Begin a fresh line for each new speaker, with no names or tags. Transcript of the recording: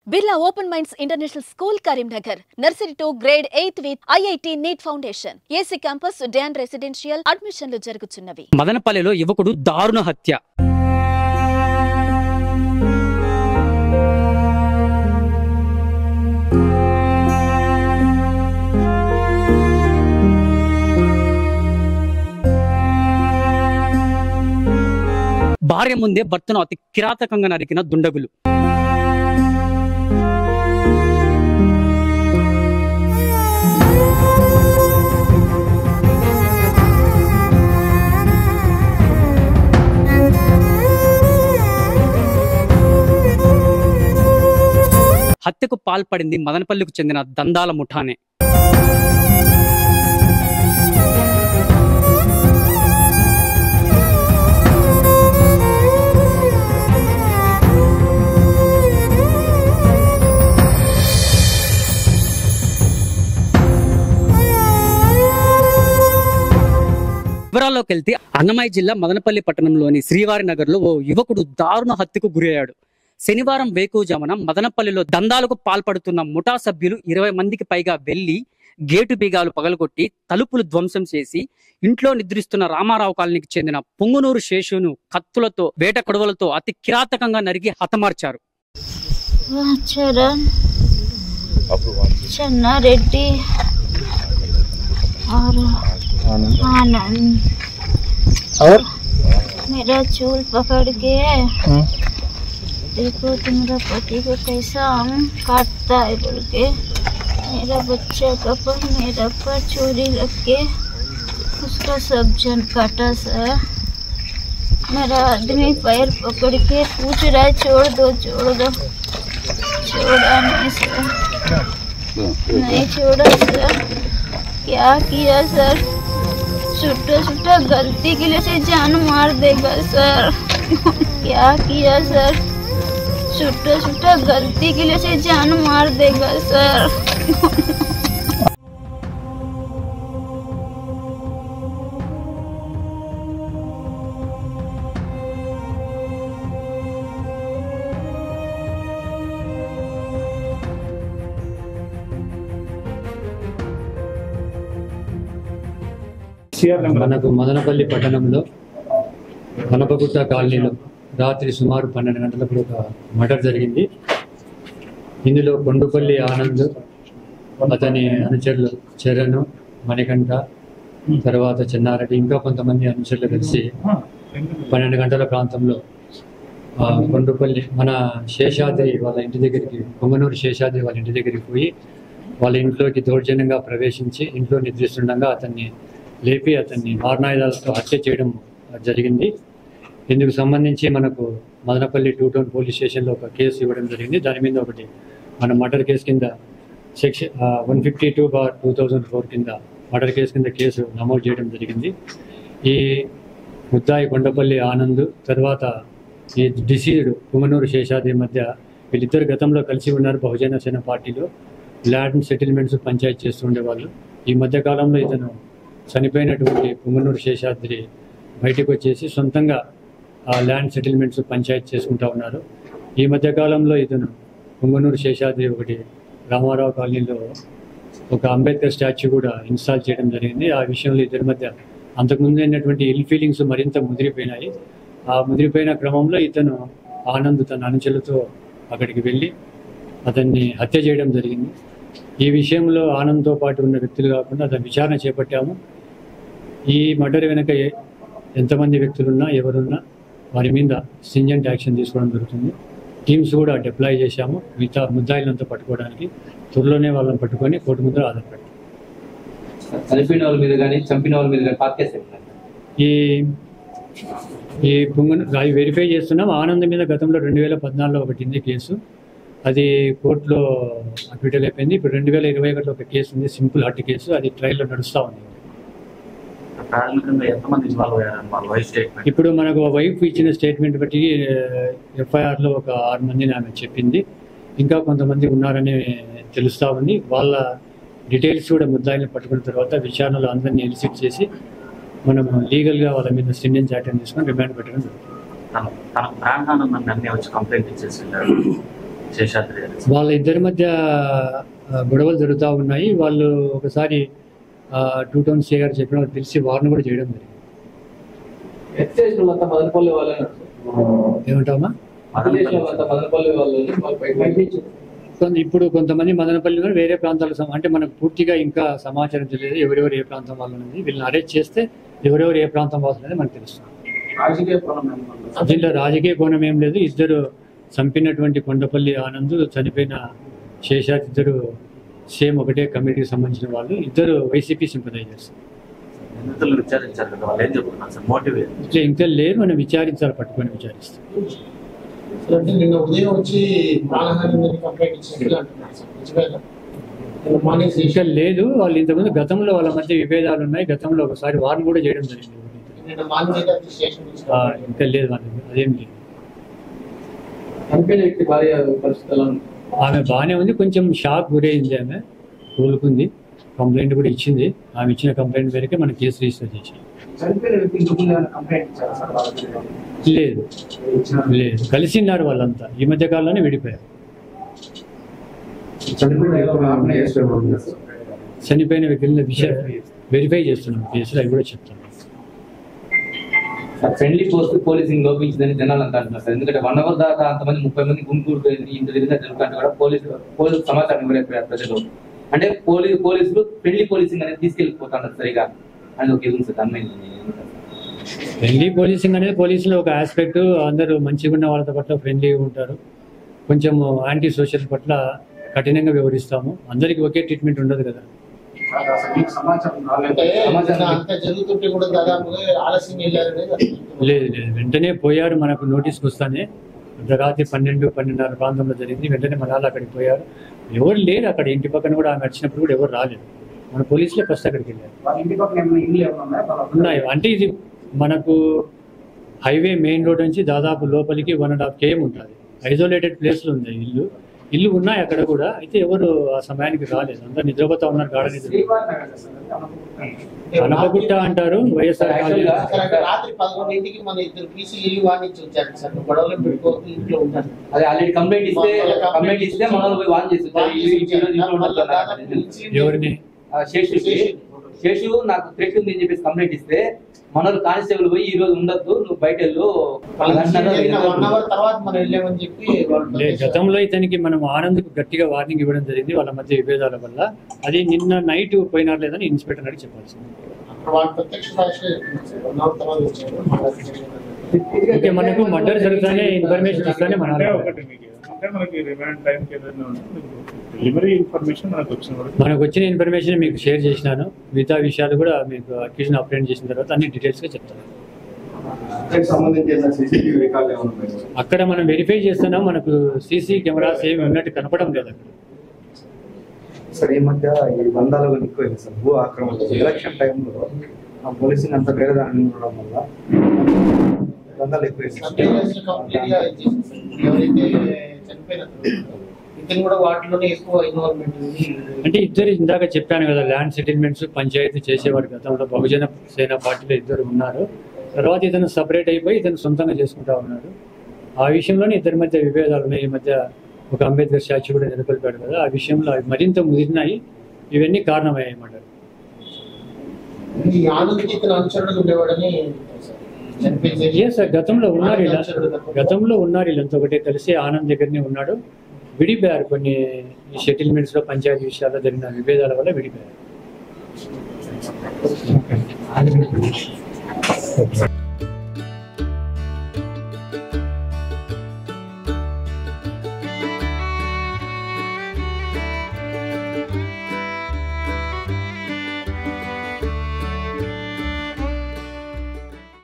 Birla Open Minds International School, Karimnagar. Nursery to grade 8th with IIT NEET Foundation. AC campus, Dan Residential. Admissionlu jarugutunnavi.
మదనపల్లిలో యువకుడు దారుణ హత్య. భార్య ముందే భర్తను అతి కిరాతకంగా నరికిన దుండగులు. హత్యకు పాల్పడింది మదనపల్లికి చెందిన దందాల ముఠానే. వివరాల్లోకి వెళ్తే అన్నమయ్య జిల్లా మదనపల్లి పట్టణంలోని శ్రీవారి నగర్లో ఓ యువకుడు దారుణ హత్యకు గురయ్యాడు. శనివారం వేకువజామున మదనపల్లిలో దందాలకు పాల్పడుతున్న ముఠా సభ్యులు 20 మందికి పైగా వెళ్లి గేటు బీగాలు పగలగొట్టి తలుపులు ధ్వంసం చేసి ఇంట్లో నిద్రిస్తున్న రామారావు కాలనీకి చెందిన పొంగునూరు శేషును కత్తులతో వేట కొడవలతో అతి కిరాతకంగా నరికి హతమార్చారు.
చెన్నారెడ్డి और मेरा चूल पकड़ के देखो तुम्हारा पति को कैसा हम काटता है बोल के मेरा बच्चा का पर मेरा पर चोरी रख के उसका सब जन काटा सर. मेरा आदमी पैर पकड़ के पूछ रहा है छोड़ दो छोड़ा नहीं सर, नहीं छोड़ा सर. क्या किया सर? छोटा गलती के लिए से जान मार देगा सर. क्या किया सर? छोटा गलती के लिए से जान मार देगा सर.
మనకు మదనపల్లి పట్టణంలో కనపగుట్ట కాలనీలో రాత్రి సుమారు 12 గంటలప్పుడు ఒక మర్డర్ జరిగింది. ఇందులో కొండుపల్లి ఆనంద్, అతని అనుచరులు చరణ్, మణికంఠ, తర్వాత చెన్నారెడ్డి, ఇంకా కొంతమంది అనుచరులు కలిసి 12 గంటల ప్రాంతంలో కొండుపల్లి మన శేషాద్రి వాళ్ళ ఇంటి దగ్గరికి, పొంగనూరు శేషాద్రి వాళ్ళ ఇంటి దగ్గరికి పోయి వాళ్ళ ఇంట్లోకి దౌర్జన్యంగా ప్రవేశించి ఇంట్లో నిద్రిస్తుండగా అతన్ని లేపి అతన్ని మారణాయుధాలతో హత్య చేయడం జరిగింది. ఇందుకు సంబంధించి మనకు మదనపల్లి 2 టౌన్ పోలీస్ స్టేషన్లో ఒక కేసు ఇవ్వడం జరిగింది. దాని మీద ఒకటి మన మర్డర్ కేసు కింద సెక్షన్ 152/2004 కింద మర్డర్ కేసు కింద కేసు నమోదు చేయడం జరిగింది. ఈ ముద్దాయి కొండపల్లి ఆనంద్ తర్వాత ఈ డిసీజ్డ్ పొంగనూరు శేషాద్రి మధ్య వీళ్ళిద్దరు గతంలో కలిసి ఉన్నారు. బహుజన సేన పార్టీలో ల్యాండ్ సెటిల్మెంట్స్ పంచాయతీ చేస్తూ ఉండేవాళ్ళు. ఈ మధ్యకాలంలో ఇతను చనిపోయినటువంటి పొంగనూరు శేషాద్రి బయటకు వచ్చేసి సొంతంగా ఆ ల్యాండ్ సెటిల్మెంట్స్ పంచాయతీ చేసుకుంటూ ఉన్నారు. ఈ మధ్యకాలంలో ఇతను పొంగనూరు శేషాద్రి ఒకటి రామారావు కాలనీలో ఒక అంబేద్కర్ స్టాచ్యూ కూడా ఇన్స్టాల్ చేయడం జరిగింది. ఆ విషయంలో ఇద్దరి మధ్య అంతకుముందు అయినటువంటి ఇల్ ఫీలింగ్స్ మరింత ముదిరిపోయినాయి. ఆ ముదిరిపోయిన క్రమంలో ఇతను ఆనంద్ తన అనుచరులతో అక్కడికి వెళ్ళి అతన్ని హత్య చేయడం జరిగింది. ఈ విషయంలో ఆనంద్తో పాటు ఉన్న వ్యక్తులు కాకుండా అతను విచారణ చేపట్టాము. ఈ మర్డర్ వెనుక ఎంతమంది వ్యక్తులున్నా ఎవరున్నా వారి మీద స్ట్రింజెంట్ యాక్షన్ తీసుకోవడం జరుగుతుంది. టీమ్స్ కూడా డిప్లాయ్ చేశాము మిగతా ముద్దాయిలంతా పట్టుకోవడానికి. త్వరలోనే వాళ్ళని పట్టుకొని కోర్టు ముందు ఆధారపడతాం.
చనిపోయిన వాళ్ళ మీద కానీ చంపిన వాళ్ళ మీద కానీ
ఈ పొంగనూరు వెరిఫై చేస్తున్నాం. ఆనంద్ మీద గతంలో 2014లో ఒకటి ఉంది కేసు, అది కోర్టులో అక్విటల్ అయిపోయింది. ఇప్పుడు 2021లో ఒక కేసు ఉంది, సింపుల్ హర్ట్ కేసు, అది ట్రయల్లో నడుస్తూ ఉంది. ఇప్పుడు మనకు వైఫ్ ఇచ్చిన స్టేట్మెంట్ బట్టి ఎఫ్ఐఆర్లో ఒక 6 మందిని ఆమె చెప్పింది. ఇంకా కొంతమంది ఉన్నారని తెలుస్తూ ఉంది. వాళ్ళ డీటెయిల్స్ కూడా ముద్దాయిని పట్టుకున్న తర్వాత విచారణలో అందరినీ ఎలిసిట్ చేసి మనం లీగల్గా వాళ్ళ మీద స్ట్రింజెంట్ యాక్షన్ తీసుకొని రిమాండ్ పెట్టడం జరుగుతుంది.
శేషాద్రి గారు.
వాళ్ళ ఇద్దరి మధ్య గొడవలు జరుగుతూ ఉన్నాయి. వాళ్ళు ఒకసారి 2 టౌన్ సీ గారు చెప్పిన వాళ్ళు తెలిసి వారిని కూడా చేయడం జరిగింది. ఏమంటామా ఇప్పుడు కొంతమంది మదనపల్లిలో వేరే ప్రాంతాలకు అంటే మనకు పూర్తిగా ఇంకా సమాచారం తెలియదు ఎవరెవరు ఏ ప్రాంతం వాళ్ళు అనేది. వీళ్ళని అరెస్ట్ చేస్తే ఎవరెవరు ఏ ప్రాంతం వాళ్ళు అనేది మనకు తెలుస్తుంది. దీంట్లో రాజకీయ కోణం ఏం లేదు. ఇద్దరు చంపినటువంటి కొండపల్లి ఆనంద్, చనిపోయిన శేషాద్రి ఇద్దరు సేమ్ ఒకటే కమిటీకి సంబంధించిన వాళ్ళు. ఇద్దరు వైసీపీ సింపథైజర్స్.
విచారించారు కదా, వాళ్ళు ఏం చెప్తున్నారు సార్? మోటివ్
ఇట్లా ఇంకా లేదు, మనం విచారించాలి, పట్టుకొని విచారిస్తాం.
నిన్న ఉదయం వచ్చి
ఇంకా లేదు. వాళ్ళు ఇంతకుముందు గతంలో వాళ్ళ మధ్య విభేదాలు ఉన్నాయి. గతంలో ఒకసారి వారిని కూడా చేయడం జరిగింది. ఇంకా లేదు వాళ్ళకి, అదేం లేదు. ఆమె బాగానే ఉంది, కొంచెం షాక్ గురైంది. ఆమె కోలుకుంది, కంప్లైంట్ కూడా ఇచ్చింది. ఆమె ఇచ్చిన కంప్లైంట్ మేరకే మనం కేసు రిజిస్టర్ చేసాం. లేదు లేదు, కలిసిన్నారు వాళ్ళంతా. ఈ మధ్య కాలంలోనే విడిపోయారు. చనిపోయిన వ్యక్తుల విషయం వెరిఫై చేస్తున్నాం కేసులు, అవి కూడా చెప్తాం.
ఫ్రెండ్లీ పోలీసింగ్ లోపించిందని జనాలు అంతా అంటున్నారు సార్. ఎందుకంటే 1 అవర్ దాకా అంతమంది 30 మంది గుంపులు ఇంత జరిగిన జరుగుతుంటే కూడా పోలీసు సమాచారం ఇవ్వలేకపోయారు ప్రజలు. అంటే పోలీసులు ఫ్రెండ్లీ పోలీసింగ్ అనేది తీసుకెళ్ళిపోతున్నారు సరిగా అని ఒక ఇది సార్. అమ్మాయి
ఫ్రెండ్లీ పోలీసింగ్ అనేది పోలీసులో ఒక ఆస్పెక్ట్. అందరూ మంచిగా ఉన్న వాళ్ళతో పట్ల ఫ్రెండ్లీగా ఉంటారు. కొంచెం యాంటీ సోషల్ పట్ల కఠినంగా వ్యవహరిస్తాము. అందరికి ఒకే ట్రీట్మెంట్ ఉండదు కదా. లేదు లేదు, వెంటనే పోయారు. మనకు నోటీస్కి వస్తానే రాత్రి 12-12:30 ప్రాంతంలో జరిగింది. వెంటనే మన వాళ్ళు అక్కడికి పోయారు. ఎవరు లేరు అక్కడ. ఇంటి పక్కన కూడా ఆమె వచ్చినప్పుడు కూడా ఎవరు రాలేదు. మన పోలీసులే ఫస్ట్ అక్కడికి వెళ్ళారు. ఉన్నాయి అంటే ఇది మనకు హైవే మెయిన్ రోడ్ నుంచి దాదాపు లోపలికి 1.5 km ఉంటుంది. ఐసోలేటెడ్ ప్లేస్లో ఉంది ఇల్లు ఉన్నాయి అక్కడ కూడా. అయితే ఎవరు ఆ సమయానికి రాలేదు. అందరు నిద్రపోతా ఉన్నారు. గాఢ నిద్ర. అనపగుట్ట అంటారు వైఎస్ఆర్
రాత్రి 11ంటికి మన ఇద్దరు పీసీ ఇల్లు వాడించి వచ్చారు సార్. గొడవలు పెట్టుకోవద్దు, ఇంట్లో ఉంటారు.
అదే ఆల్రెడీ కంప్లైంట్ ఇస్తే మనల్ని పోయి వాన్ చేస్తారు.
ఎవరిని?
శేషు నాకు థ్రెట్ ఉంది అని చెప్పేసి కంప్లైంట్ ఇస్తే మనోళ్ళు కానిస్టేబుల్ పోయి ఈ రోజు ఉండొద్దు, నువ్వు బయట వెళ్ళు.
గతంలో ఇతనికి మనం ఆనంద్కు గట్టిగా వార్నింగ్ ఇవ్వడం జరిగింది వాళ్ళ మధ్య విభేదాల వల్ల. అది నిన్న నైట్ పోయినారు లేదని ఇన్స్పెక్టర్ అడిగి చెప్పాల్సింది. ఓకే, మనకు మర్డర్ జరుగుతానే ఇన్ఫర్మేషన్ ఇస్తానే మనకు వచ్చిన ఇన్ఫర్మేషన్ మీకు షేర్ చేసినాను. మిగతా విషయాలు కూడా మీకు అక్యూజన్ అప్డేట్ చేసిన తర్వాత అన్ని డీటెయిల్స్ గా చెప్తాను. అక్కడ మనం వెరిఫై చేస్తున్నాం. మనకు సీసీ కెమెరాస్ ఏమి ఉన్నట్టు కనపడం లేదు అక్కడ.
సార్ ఈ మధ్య ఈ బంధాలు ఎక్కువైంది సార్. భూ ఆక్రమణ ఎలక్షన్ టైంలో పోలీసింగ్ అంత పేదదాన్ని ఉండడం వల్ల బంధాలు ఎక్కువైంది.
అంటే ఇద్దరు ఇందాక చెప్పాను కదా, ల్యాండ్ సెటిల్మెంట్స్ పంచాయతీ చేసేవారు గతంలో బహుజన సేన పార్టీలో ఇద్దరు ఉన్నారు. తర్వాత ఇతను సపరేట్ అయిపోయి ఇతను సొంతంగా చేసుకుంటా ఉన్నాడు. ఆ విషయంలోనే ఇద్దరి మధ్య విభేదాలు ఉన్నాయి. ఈ మధ్య ఒక అంబేద్కర్ స్టాచ్యూ కూడా నెలకొల్పాడు కదా, ఆ విషయంలో అవి మరింత ముదిరినాయి. ఇవన్నీ కారణమయ్యాయి అన్నమాట. గతంలో ఉన్నారు వీళ్ళంతా ఒకటే కలిసి ఆనంద్ దగ్గరనే ఉన్నాడు. విడిపోయారు. కొన్ని సెటిల్మెంట్స్ లో పంచాయతీ విషయాల్లో జరిగిన విభేదాల వల్ల విడిపోయారు.